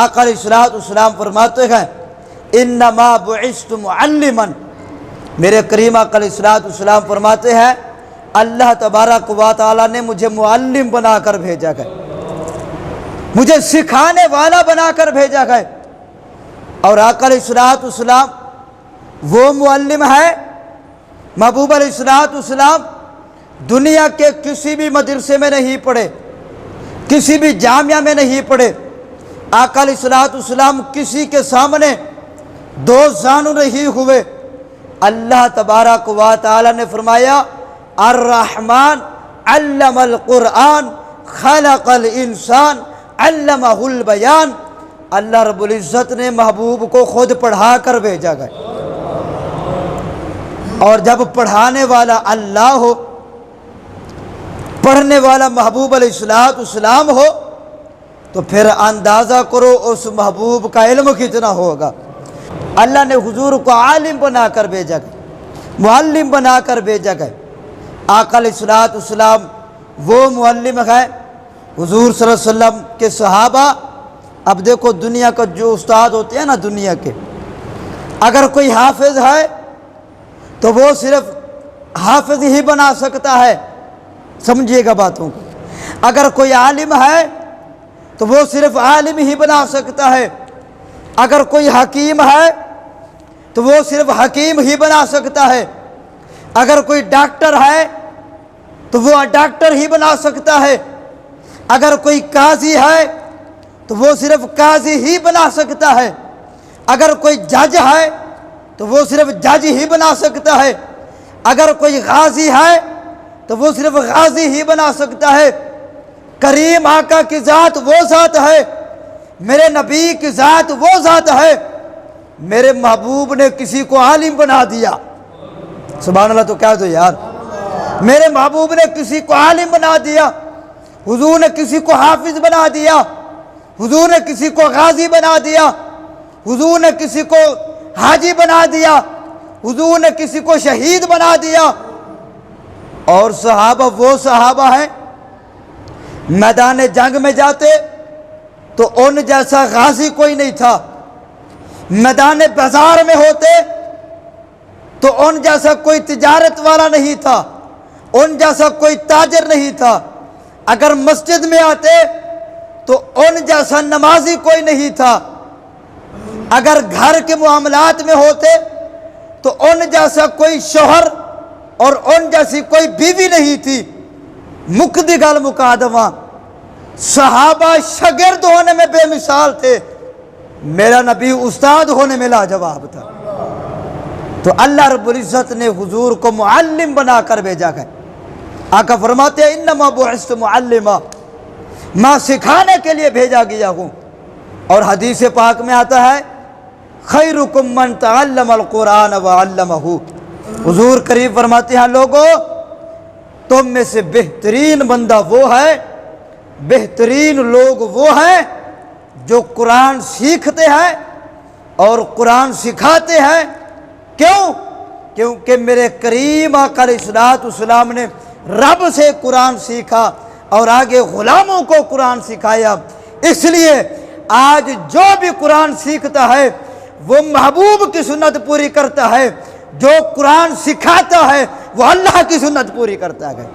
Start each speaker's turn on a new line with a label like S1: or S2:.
S1: آقا علیہ الصلوۃ والسلام فرماتے ہیں انما بعثت معلما، میرے کریم آقا علیہ الصلوۃ والسلام فرماتے ہیں اللہ تبارک و تعالیٰ نے مجھے معلم بنا کر بھیجا ہے، مجھے سکھانے والا بنا کر بھیجا ہے۔ اور آقا علیہ الصلوۃ والسلام وہ معلم ہے، محبوب علیہ الصلوۃ والسلام دنیا کے کسی بھی مدرسے میں نہیں پڑھے، کسی بھی جامعہ میں نہیں پڑھے۔ آقا علیہ الصلوۃ والسلام کسی کے سامنے دو زانو نہیں ہوئے۔ اللہ تبارک و تعالی نے فرمایا الرحمن علم القرآن خلق الانسان علمہ البیان، اللہ رب العزت نے محبوب کو خود پڑھا کر بھیجا گیا۔ اور جب پڑھانے والا اللہ ہو، پڑھنے والا محبوب علیہ الصلوۃ والسلام ہو، تو پھر اندازہ کرو اس محبوب کا علم کتنا ہوگا۔ اللہ نے حضور کو عالم بنا کر بھیجا گیا، معلم بنا کر بھیجا گیا۔ آقا علیہ الصلوۃ والسلام وہ معلم ہے۔ حضور صلی اللہ علیہ وسلم کے صحابہ، اب دیکھو دنیا کا جو استاد ہوتے ہیں نا دنیا کے، اگر کوئی حافظ ہے تو وہ صرف حافظ ہی بنا سکتا ہے، سمجھیے گا باتوں کو۔ اگر کوئی عالم ہے تو وہ صرف عالم ہی بنا سکتا ہے، اگر کوئی حکیم ہے تو وہ صرف حکیم ہی بنا سکتا ہے، اگر کوئی ڈاکٹر ہے تو وہ ڈاکٹر ہی بنا سکتا ہے، اگر کوئی قاضی ہے تو وہ صرف قاضی ہی بنا سکتا ہے، اگر کوئی جج ہے تو وہ صرف جج ہی بنا سکتا ہے، اگر کوئی غازی ہے تو وہ صرف غازی ہی بنا سکتا ہے۔ کریم آقا کی ذات وہ ذات ہے، میرے نبی کی ذات وہ ذات ہے، میرے محبوب نے کسی کو عالم بنا دیا، سبحان اللہ تو کہہ دو یار، میرے محبوب نے کسی کو عالم بنا دیا، حضور نے کسی کو حافظ بنا دیا، حضور نے کسی کو غازی بنا دیا، حضور نے کسی کو حاجی بنا دیا، حضور نے کسی کو شہید بنا دیا۔ اور صحابہ وہ صحابہ ہیں میدان جنگ میں جاتے تو ان جیسا غازی کوئی نہیں تھا، میدان بازار میں ہوتے تو ان جیسا کوئی تجارت والا نہیں تھا، ان جیسا کوئی تاجر نہیں تھا، اگر مسجد میں آتے تو ان جیسا نمازی کوئی نہیں تھا، اگر گھر کے معاملات میں ہوتے تو ان جیسا کوئی شوہر اور ان جیسی کوئی بیوی نہیں تھی۔ مکدی گل مقادمہ، صحابہ شاگرد ہونے میں بے مثال تھے، میرا نبی استاد ہونے میں لاجواب تھا۔ تو اللہ رب العزت نے حضور کو معلم بنا کر بھیجا ہے۔ آقا فرماتے ہیں انما بعثت معلما، میں سکھانے کے لیے بھیجا گیا ہوں۔ اور حدیث پاک میں آتا ہے خیرکم من تعلم القرآن وعلمہ، حضور کریم فرماتے ہیں لوگو تم میں سے بہترین بندہ وہ ہے، بہترین لوگ وہ ہیں جو قرآن سیکھتے ہیں اور قرآن سکھاتے ہیں۔ کیوں؟ کیونکہ میرے کریم آقا علیہ الصلوۃ والسلام نے رب سے قرآن سیکھا اور آگے غلاموں کو قرآن سکھایا۔ اس لیے آج جو بھی قرآن سیکھتا ہے وہ محبوب کی سنت پوری کرتا ہے، جو قرآن سکھاتا ہے وہ اللہ کی سنت پوری کرتا ہے۔